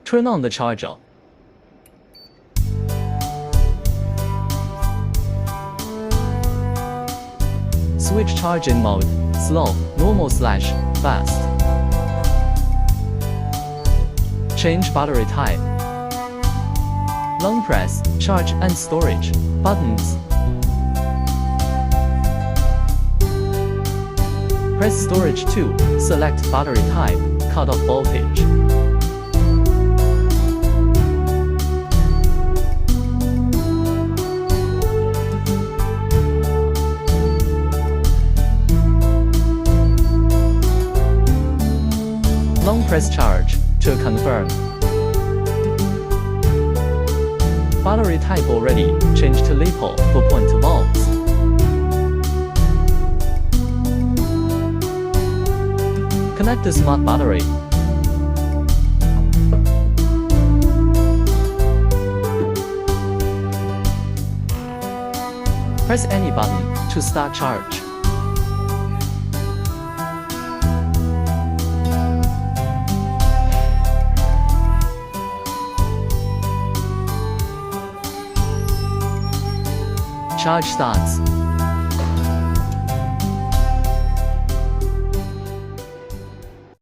Turn on the charger. Switch charging mode, slow, normal/fast. Change battery type. Long press, charge and storage, buttons. Press storage 2, select battery type, cut-off voltage. Long press charge, to confirm. Battery type already, change to LiPo for 0.2 volts. Connect the smart battery. Press any button to start charge. Charge starts.